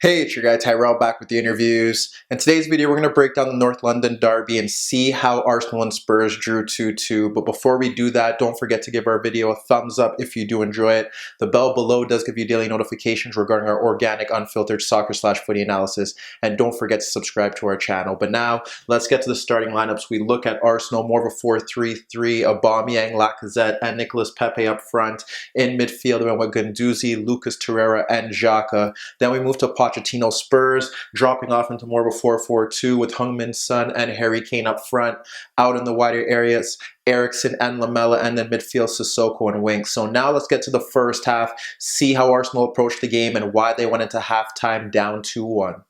Hey, it's your guy Tyrrell back with the interviews. In today's video, we're going to break down the North London derby and see how Arsenal and Spurs drew 2-2. But before we do that, don't forget to give our video a thumbs up if you do enjoy it. The bell below does give you daily notifications regarding our organic, unfiltered soccer/footy analysis. And don't forget to subscribe to our channel. But now, let's get to the starting lineups. We look at Arsenal, more of a 4-3-3, Aubameyang, Lacazette, and Nicolas Pepe up front. In midfield, we went with Guendouzi, Lucas Torreira, and Xhaka. Then we move to Pochettino Spurs, dropping off into more of a 4-4-2 with Heung-min Son and Harry Kane up front. Out in the wider areas, Eriksen and Lamela, and then midfield Sissoko and Winks. So now let's get to the first half, see how Arsenal approached the game and why they went into halftime down 2-1.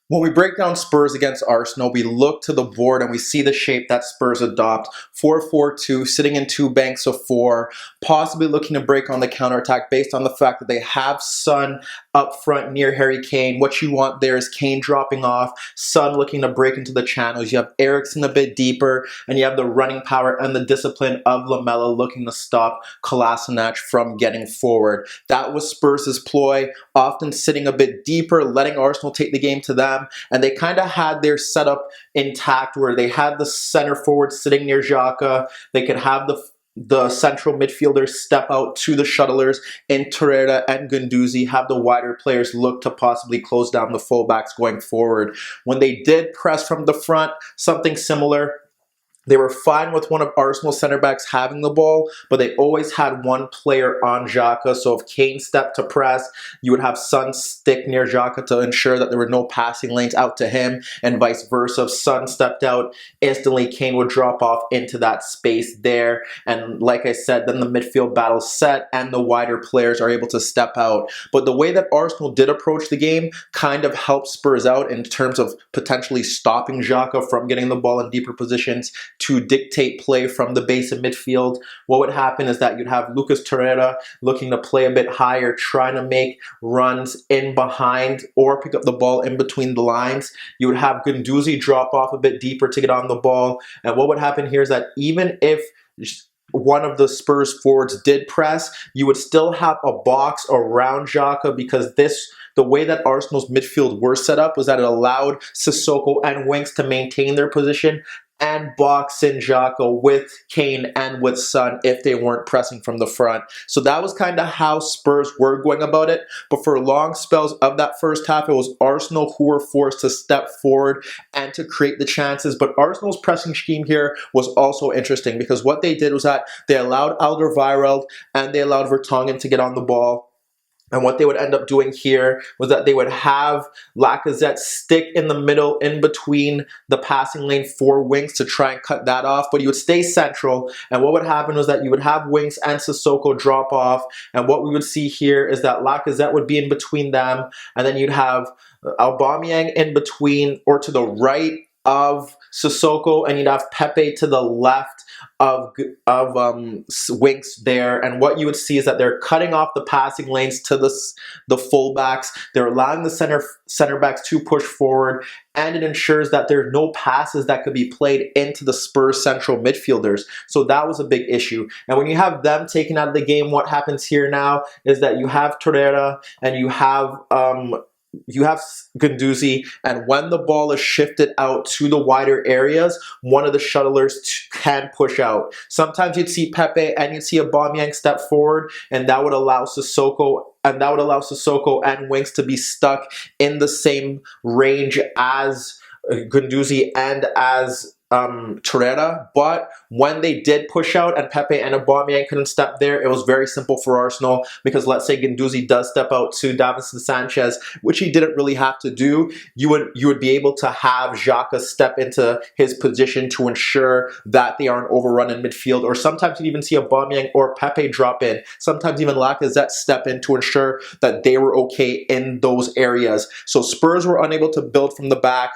When we break down Spurs against Arsenal, we look to the board and we see the shape that Spurs adopt. 4-4-2, sitting in two banks of four, possibly looking to break on the counterattack based on the fact that they have Son up front near Harry Kane. What you want there is Kane dropping off, Son looking to break into the channels. You have Eriksen a bit deeper, and you have the running power and the discipline of Lamela looking to stop Kolasinac from getting forward. That was Spurs' ploy, often sitting a bit deeper, letting Arsenal take the game to them. And they kind of had their setup intact where they had the center forward sitting near Xhaka. They could have the central midfielders step out to the shuttlers in Torreira and Guendouzi, have the wider players look to possibly close down the fullbacks going forward. When they did press from the front, something similar. They were fine with one of Arsenal's center backs having the ball, but they always had one player on Xhaka. So if Kane stepped to press, you would have Son stick near Xhaka to ensure that there were no passing lanes out to him, and vice versa. If Son stepped out, instantly Kane would drop off into that space there. And like I said, then the midfield battle set and the wider players are able to step out. But the way that Arsenal did approach the game kind of helped Spurs out in terms of potentially stopping Xhaka from getting the ball in deeper positions to dictate play from the base of midfield. What would happen is that you'd have Lucas Torreira looking to play a bit higher, trying to make runs in behind or pick up the ball in between the lines. You would have Guendouzi drop off a bit deeper to get on the ball. And what would happen here is that even if one of the Spurs forwards did press, you would still have a box around Xhaka, because the way that Arsenal's midfield were set up was that it allowed Sissoko and Winks to maintain their position and box in Xhaka with Kane and with Son if they weren't pressing from the front. So that was kind of how Spurs were going about it. But for long spells of that first half, it was Arsenal who were forced to step forward and to create the chances. But Arsenal's pressing scheme here was also interesting, because what they did was that they allowed Alderweireld and they allowed Vertonghen to get on the ball. And what they would end up doing here was that they would have Lacazette stick in the middle in between the passing lane for Winks to try and cut that off, but he would stay central. And what would happen was that you would have Winks and Sissoko drop off. And what we would see here is that Lacazette would be in between them. And then you'd have Aubameyang in between or to the right of Sissoko, and you'd have Pepe to the left of Winks there. And what you would see is that they're cutting off the passing lanes to the fullbacks. They're allowing the center backs to push forward, and it ensures that there are no passes that could be played into the Spurs central midfielders. So that was a big issue. And when you have them taken out of the game, what happens here now is that you have Torreira and you have Guendouzi, and when the ball is shifted out to the wider areas, one of the shuttlers can push out. Sometimes you'd see Pepe and you'd see Aubameyang step forward, and that would allow Sissoko and Winks to be stuck in the same range as Guendouzi and as Torreira. But when they did push out and Pepe and Aubameyang couldn't step there, it was very simple for Arsenal, because let's say Guendouzi does step out to Davinson Sanchez, which he didn't really have to do, you would be able to have Xhaka step into his position to ensure that they aren't overrun in midfield. Or sometimes you'd even see Aubameyang or Pepe drop in. Sometimes even Lacazette step in to ensure that they were okay in those areas. So Spurs were unable to build from the back.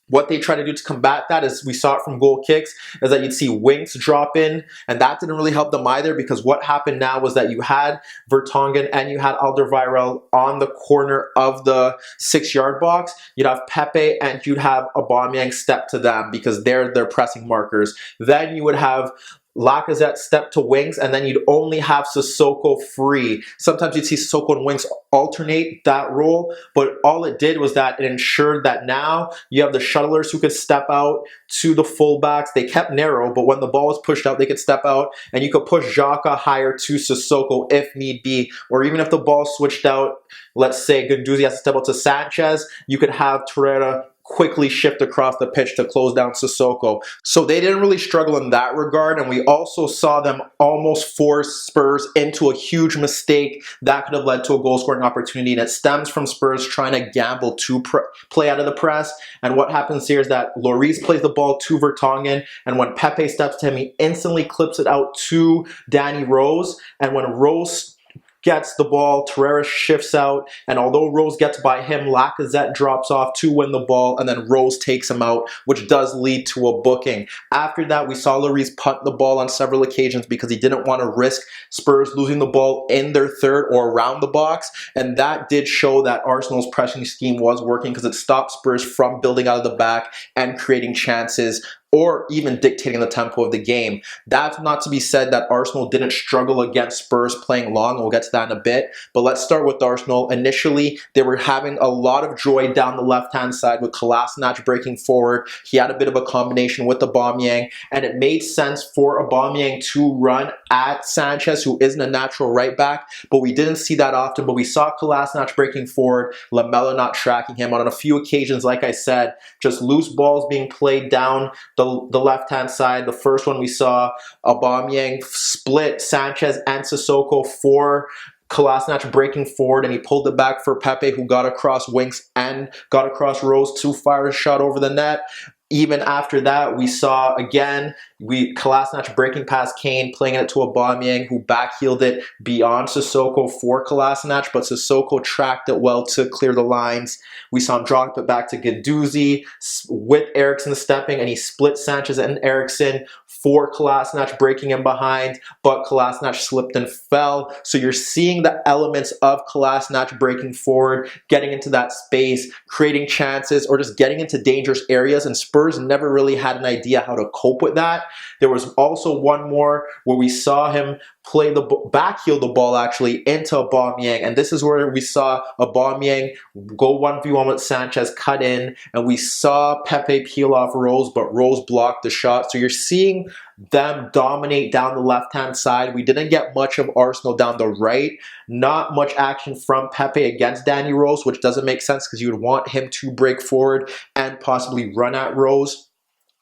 What they try to do to combat that, is we saw it from goal kicks, is that you'd see Winks drop in, and that didn't really help them either, because what happened now was that you had Vertonghen and you had Alderweireld on the corner of the 6-yard box. You'd have Pepe and you'd have Aubameyang step to them because they're their pressing markers. Then you would have Lacazette step to wings, and then you'd only have Sissoko free. Sometimes you'd see Sissoko and wings alternate that role, but all it did was that it ensured that now you have the shuttlers who could step out to the fullbacks. They kept narrow, but when the ball was pushed out, they could step out, and you could push Xhaka higher to Sissoko if need be, or even if the ball switched out, let's say Guendouzi has to step out to Sanchez, you could have Tyrrell quickly shift across the pitch to close down Sissoko. So they didn't really struggle in that regard, and we also saw them almost force Spurs into a huge mistake that could have led to a goal-scoring opportunity, and it stems from Spurs trying to gamble to play out of the press. And what happens here is that Lloris plays the ball to Vertonghen, and when Pepe steps to him, he instantly clips it out to Dani Rose, and when Rose gets the ball, Tyrrell shifts out, and although Rose gets by him, Lacazette drops off to win the ball, and then Rose takes him out, which does lead to a booking. After that, we saw Lloris punt the ball on several occasions because he didn't want to risk Spurs losing the ball in their third or around the box, and that did show that Arsenal's pressing scheme was working because it stopped Spurs from building out of the back and creating chances or even dictating the tempo of the game. That's not to be said that Arsenal didn't struggle against Spurs playing long, and we'll get to that in a bit. But let's start with Arsenal. Initially, they were having a lot of joy down the left-hand side with Kolasinac breaking forward. He had a bit of a combination with Aubameyang, and it made sense for Aubameyang to run at Sanchez, who isn't a natural right back, but we didn't see that often. But we saw Kolasinac breaking forward, Lamela not tracking him on a few occasions, like I said, just loose balls being played down the left-hand side. The first one we saw, Aubameyang split Sanchez and Sissoko for Kolasinac breaking forward, and he pulled it back for Pepe, who got across wings and got across Rose to fire a shot over the net. Even after that, we saw again, Kolasinac breaking past Kane, playing it to Aubameyang, who backheeled it beyond Sissoko for Kolasinac, but Sissoko tracked it well to clear the lines. We saw him drop it back to Guendouzi with Eriksen stepping, and he split Sanchez and Eriksen for Kolasinac breaking him behind, but Kolasinac slipped and fell. So you're seeing the elements of Kolasinac breaking forward, getting into that space, creating chances, or just getting into dangerous areas, and Spurs never really had an idea how to cope with that. There was also one more where we saw him play the backheel the ball actually into Aubameyang, and this is where we saw Aubameyang go 1v1 with Sanchez, cut in, and we saw Pepe peel off Rose, but Rose blocked the shot. So you're seeing them dominate down the left-hand side. We didn't get much of Arsenal down the right. Not much action from Pepe against Dani Rose, which doesn't make sense because you would want him to break forward and possibly run at Rose.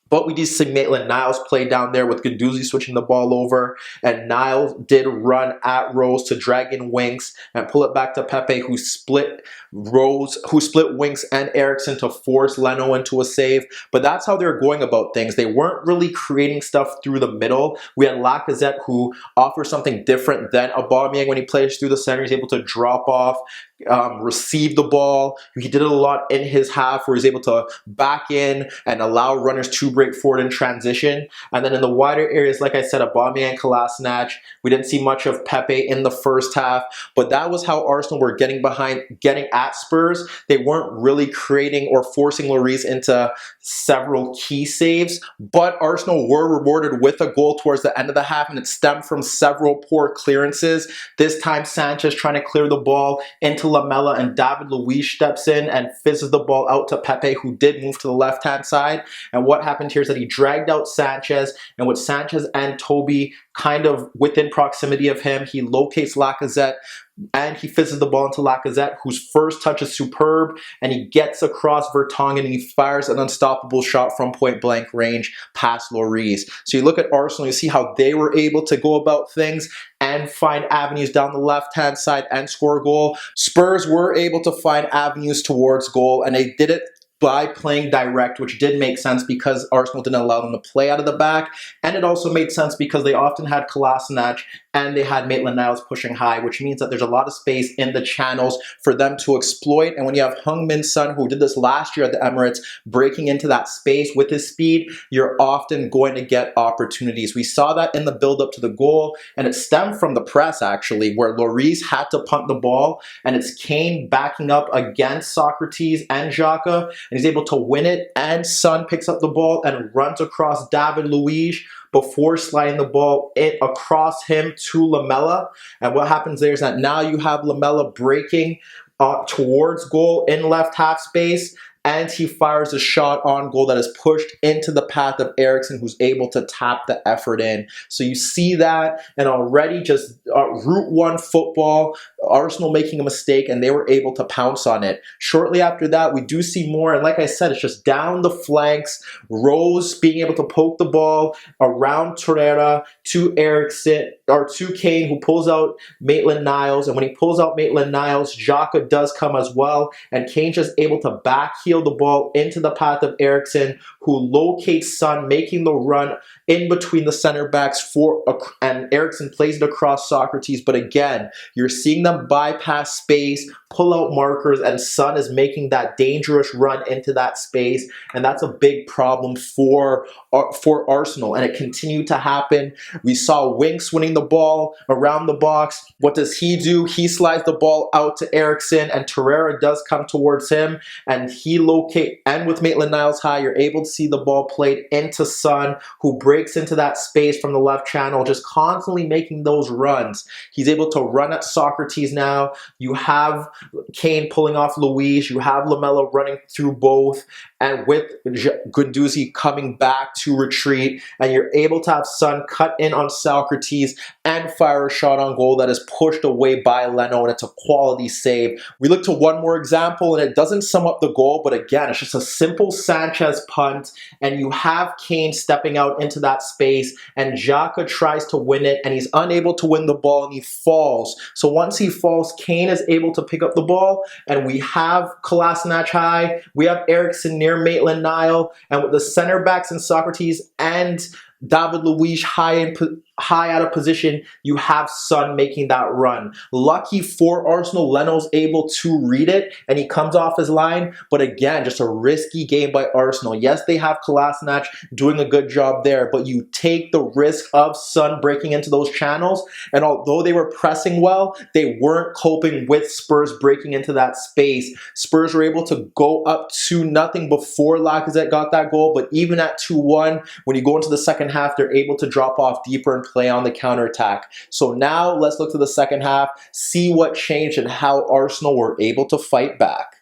But we did see Maitland-Niles play down there with Guendouzi switching the ball over, and Niles did run at Rose to drag in Winks and pull it back to Pepe, who split Winks and Eriksen to force Leno into a save. But that's how they're going about things. They weren't really creating stuff through the middle. We had Lacazette, who offers something different than Aubameyang when he plays through the center. He's able to drop off, receive the ball. He did it a lot in his half where he's able to back in and allow runners to break forward in transition. And then in the wider areas, like I said, Aubameyang, Kolasinac. We didn't see much of Pepe in the first half, but that was how Arsenal were getting at Spurs. They weren't really creating or forcing Lloris into several key saves, but Arsenal were rewarded with a goal towards the end of the half, and it stemmed from several poor clearances. This time Sanchez trying to clear the ball into Lamela, and David Luiz steps in and fizzes the ball out to Pepe, who did move to the left-hand side. And what happened here is that he dragged out Sanchez, and with Sanchez and Toby kind of within proximity of him, he locates Lacazette, and he fizzes the ball into Lacazette, whose first touch is superb, and he gets across Vertonghen, and he fires an unstoppable shot from point-blank range past Lloris. So you look at Arsenal, you see how they were able to go about things and find avenues down the left-hand side and score a goal. Spurs were able to find avenues towards goal, and they did it by playing direct, which did make sense because Arsenal didn't allow them to play out of the back. And it also made sense because they often had Kolasinac and they had Maitland-Niles pushing high, which means that there's a lot of space in the channels for them to exploit. And when you have Heung-min Son, who did this last year at the Emirates, breaking into that space with his speed, you're often going to get opportunities. We saw that in the build-up to the goal, and it stemmed from the press, actually, where Lloris had to punt the ball, and it's Kane backing up against Socrates and Xhaka, and he's able to win it, and Son picks up the ball and runs across David Luiz. before sliding the ball across him to Lamela. And what happens there is that now you have Lamela breaking towards goal in left half space, and he fires a shot on goal that is pushed into the path of Eriksen, who's able to tap the effort in. So you see that, and already just Route 1 football, Arsenal making a mistake, and they were able to pounce on it. Shortly after that, we do see more, and like I said, it's just down the flanks, Rose being able to poke the ball around Tyrrell to Eriksen, or to Kane, who pulls out Maitland-Niles, and when he pulls out Maitland-Niles, Xhaka does come as well, and Kane just able to backheel the ball into the path of Eriksen, who locates Son, making the run in between the center backs and Eriksen plays it across Socrates. But again, you're seeing them bypass space, pull out markers, and Son is making that dangerous run into that space, and that's a big problem for Arsenal, and it continued to happen. We saw Winks winning the ball around the box. What does he do? He slides the ball out to Eriksen, and Tyrrell does come towards him, and and with Maitland-Niles high, you're able to see the ball played into Son, who breaks into that space from the left channel, just constantly making those runs. He's able to run at Socrates now. You have Kane pulling off Luis, you have Lamela running through both, and with Guendouzi coming back to retreat, and you're able to have Son cut in on Socrates and fire a shot on goal that is pushed away by Leno, and it's a quality save. We look to one more example, and it doesn't sum up the goal, but again, it's just a simple Sanchez punt, and you have Kane stepping out into that space, and Xhaka tries to win it, and he's unable to win the ball, and he falls. So once he falls, Kane is able to pick up the ball, and we have Kolasinac high, we have Eriksen near Maitland-Niles, and with the center backs and Socrates and David Luiz high out of position, you have Son making that run. Lucky for Arsenal, Leno's able to read it, and he comes off his line, but again, just a risky game by Arsenal. Yes, they have Kolasinac doing a good job there, but you take the risk of Son breaking into those channels, and although they were pressing well, they weren't coping with Spurs breaking into that space. Spurs were able to go up 2-0 before Lacazette got that goal, but even at 2-1, when you go into the second half, they're able to drop off deeper and play on the counterattack. So now let's look to the second half, see what changed and how Arsenal were able to fight back.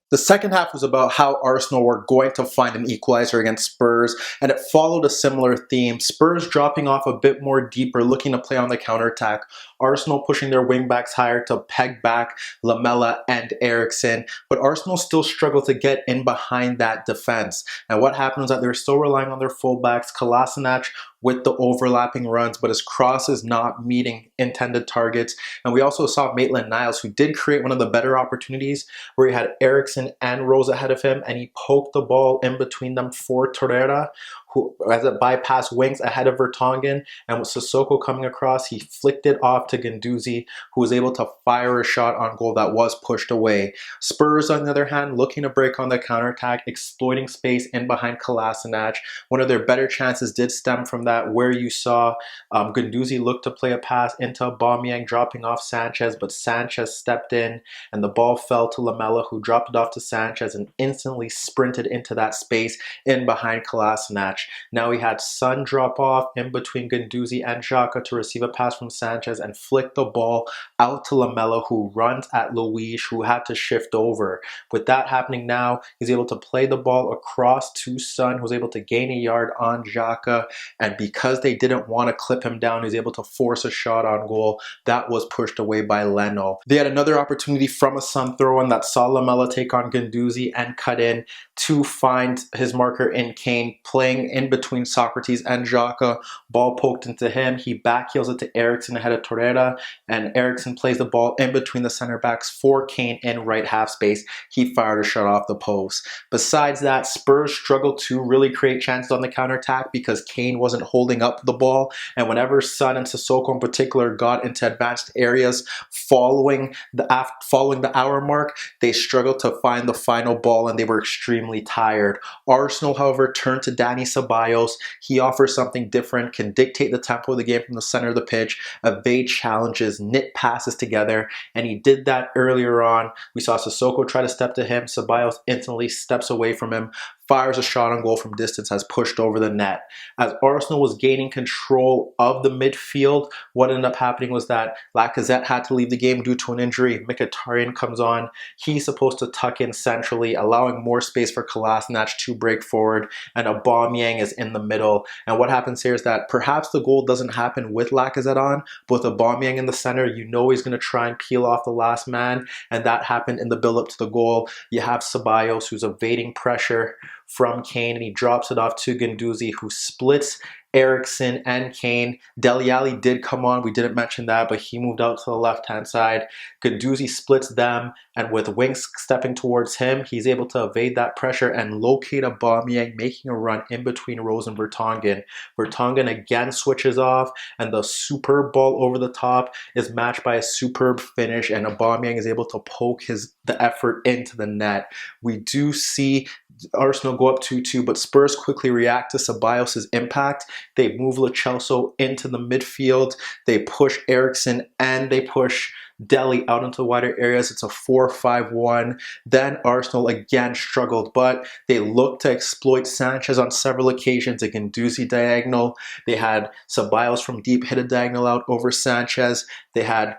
The second half was about how Arsenal were going to find an equalizer against Spurs, and it followed a similar theme. Spurs dropping off a bit more deeper, looking to play on the counterattack. Arsenal pushing their wingbacks higher to peg back Lamela and Eriksen, but Arsenal still struggled to get in behind that defense. And what happened was that they were still relying on their fullbacks, Kolasinac with the overlapping runs, but his cross is not meeting intended targets. And we also saw Maitland-Niles, who did create one of the better opportunities, where he had Eriksen and Rose ahead of him, and he poked the ball in between them for Tyrrell, who, as it bypassed Winks ahead of Vertonghen, and with Sissoko coming across, he flicked it off to Guendouzi, who was able to fire a shot on goal that was pushed away. Spurs, on the other hand, looking to break on the counterattack, exploiting space in behind Kolasinac. One of their better chances did stem from that, where you saw Guendouzi look to play a pass into Aubameyang, dropping off Sanchez, but Sanchez stepped in, and the ball fell to Lamela, who dropped it off to Sanchez and instantly sprinted into that space in behind Kolasinac. Now he had Son drop off in between Guendouzi and Xhaka to receive a pass from Sanchez and flick the ball out to Lamela, who runs at Luis, who had to shift over. With that happening now, he's able to play the ball across to Son, who's able to gain a yard on Xhaka, and because they didn't want to clip him down, he's able to force a shot on goal that was pushed away by Leno. They had another opportunity from a Son throw-in that saw Lamela take on Guendouzi and cut in to find his marker in Kane, playing in between Socrates and Xhaka. Ball poked into him. He backheels it to Eriksen ahead of Tyrrell, and Eriksen plays the ball in between the center backs for Kane in right half space. He fired a shot off the post. Besides that, Spurs struggled to really create chances on the counterattack because Kane wasn't holding up the ball, and whenever Son and Sissoko in particular got into advanced areas following the hour mark, they struggled to find the final ball, and they were extremely tired. Arsenal, however, turned to Dani Ceballos. He offers something different, can dictate the tempo of the game from the center of the pitch, evade challenges, knit passes together, and he did that earlier on. We saw Sissoko try to step to him. Ceballos instantly steps away from him, fires a shot on goal from distance, has pushed over the net. As Arsenal was gaining control of the midfield, what ended up happening was that Lacazette had to leave the game due to an injury. Mkhitaryan comes on. He's supposed to tuck in centrally, allowing more space for Kolasinac to break forward, and Aubameyang is in the middle. And what happens here is that perhaps the goal doesn't happen with Lacazette on, but with Aubameyang in the center, you know he's going to try and peel off the last man, and that happened in the build-up to the goal. You have Ceballos, who's evading pressure from Kane, and he drops it off to Guendouzi, who splits Eriksen and Kane. Dele Alli did come on, we didn't mention that, but he moved out to the left-hand side. Guendouzi splits them, and with Winks stepping towards him, he's able to evade that pressure and locate Aubameyang, making a run in between Rose and Vertonghen. Vertonghen again switches off, and the superb ball over the top is matched by a superb finish, and Aubameyang is able to poke the effort into the net. We do see Arsenal go up 2-2, but Spurs quickly react to Ceballos' impact. They move Lo Celso into the midfield. They push Eriksen and they push Dele out into wider areas. It's a 4-5-1. Then Arsenal again struggled, but they looked to exploit Sanchez on several occasions. A Guendouzi diagonal. They had Ceballos from deep hit a diagonal out over Sanchez. They had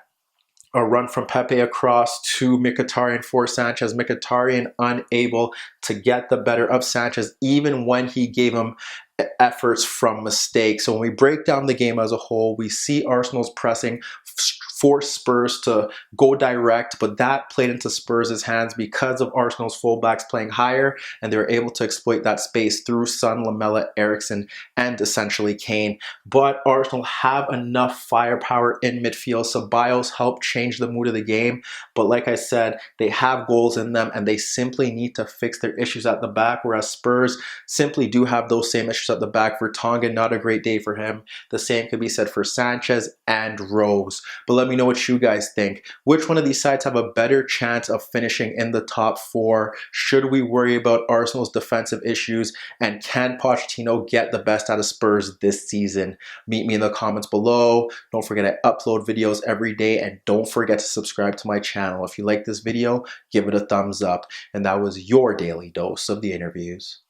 a run from Pepe across to Mkhitaryan for Sanchez. Mkhitaryan unable to get the better of Sanchez even when he gave him efforts from mistakes. So when we break down the game as a whole, we see Arsenal's pressing force Spurs to go direct, but that played into Spurs' hands because of Arsenal's fullbacks playing higher, and they were able to exploit that space through Son, Lamela, Eriksen, and essentially Kane. But Arsenal have enough firepower in midfield. Ceballos helped change the mood of the game, but like I said, they have goals in them, and they simply need to fix their issues at the back, whereas Spurs simply do have those same issues at the back. Vertonghen, not a great day for him. The same could be said for Sanchez and Rose. But let me know what you guys think. Which one of these sides have a better chance of finishing in the top four? Should we worry about Arsenal's defensive issues? And can Pochettino get the best out of Spurs this season? Meet me in the comments below. Don't forget I upload videos every day, and don't forget to subscribe to my channel. If you like this video, give it a thumbs up. And that was your daily dose of the interviews.